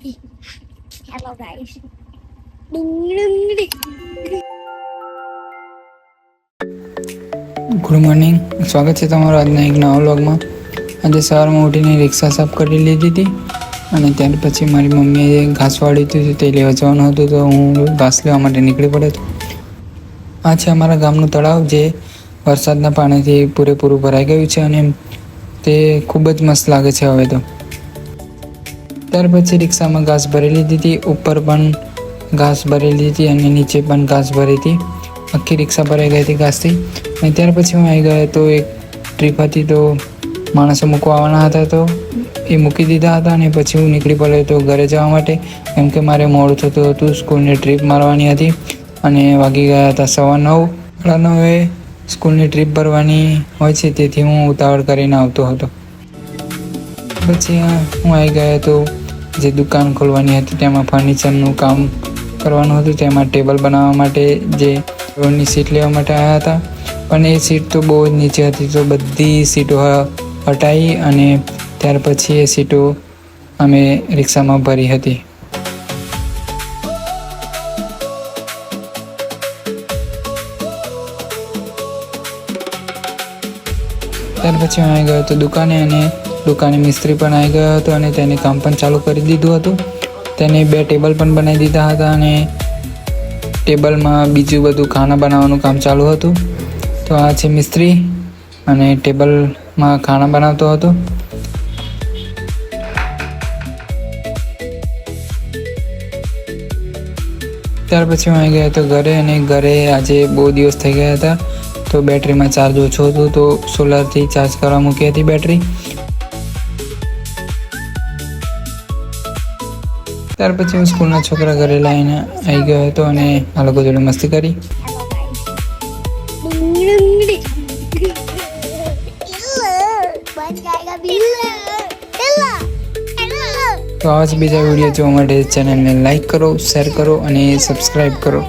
Hello guys. Good morning, સ્વાગત છે તમારું આજના એક નવા વ્લોગમાં. આજે સવારમાં ઉઠીને રિક્ષા સાફ કરી લીધી હતી અને ત્યાર પછી મારી મમ્મીએ ઘાસ વાળી હતી તે લેવા જવાનું હતું, તો હું ઘાસ લેવા માટે નીકળી પડ્યો હતો. આ છે અમારા ગામનું તળાવ, જે વરસાદના પાણીથી પૂરેપૂરું ભરાઈ ગયું છે અને તે ખૂબ જ મસ્ત લાગે છે હવે તો. ત્યાર પછી રિક્ષામાં ઘાસ ભરી લીધી હતી, ઉપર પણ ઘાસ ભરી લીધી અને નીચે પણ ઘાસ ભરી હતી. આખી રિક્ષા ભરાઈ ગઈ હતી ઘાસથી. અને ત્યાર પછી હું આવી ગયો તો એક ટ્રીપ હતી, તો માણસો મૂકવા આવવાના હતા, તો એ મૂકી દીધા હતા અને પછી હું નીકળી પડ્યો હતો ઘરે જવા માટે, કેમ કે મારે મોડું થતું હતું. સ્કૂલની ટ્રીપ મારવાની હતી અને વાગી ગયા હતા 9:15. 9:30 સ્કૂલની ટ્રીપ ભરવાની હોય છે, તેથી હું ઉતાવળ કરીને આવતો હતો. પછી હું આવી ગયો તો જે દુકાન ખોલવાની હતી તેમાં ફર્નિચરનું કામ કરવાનું હતું. તેમાં ટેબલ બનાવવા માટે જે રોડની સીટ લેવા માટે આવ્યા હતા, પણ એ સીટ તો બહુ જ નીચે હતી, તો બધી સીટો હટાવી અને ત્યાર પછી એ સીટો અમે રિક્ષામાં ભરી હતી. ત્યાર પછી હું આવી ગયો હતો દુકાને, અને દુકાને મિસ્ત્રી પણ આવી ગયો હતો અને તેને કામ પણ ચાલુ કરી દીધું હતું. તેને 2 ટેબલ પણ બનાવી દીધા હતા અને ટેબલમાં બીજું બધું ખાના બનાવવાનું કામ ચાલુ હતું. તો આ છે મિસ્ત્રી અને ટેબલમાં ખાના બનાવતો હતો. ત્યાર પછી હું આવી ગયો હતો ઘરે, અને ઘરે આજે બહુ દિવસ થઈ ગયા હતા, તો બેટરીમાં ચાર્જ ઓછો હતું, તો સોલારથી ચાર્જ કરવા મૂકી હતી બેટરી. ત્યાર પછી હું સ્કૂલના છોકરા ઘરે લાવીને આવી ગયો હતો અને આ લોકો જોડે મસ્તી કરી. તો આવા જ બીજા વિડીયો જોવા માટે ચેનલને લાઈક કરો, શેર કરો અને સબસ્ક્રાઈબ કરો.